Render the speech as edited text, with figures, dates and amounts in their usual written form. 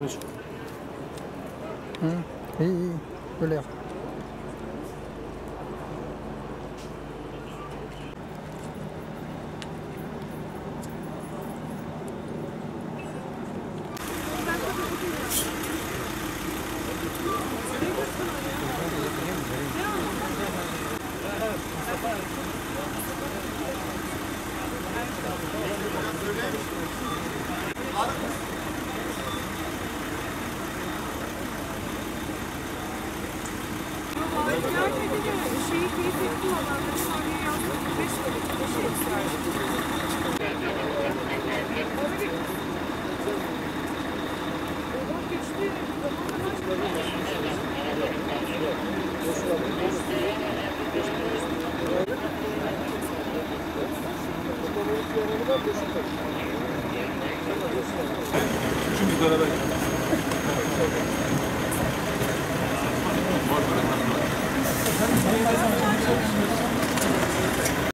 Hı, iyi iyi. Böyle yap. Şeyi keyifli olanları sonra yazdım. 5 şey Üçümüz beraber. isterdi.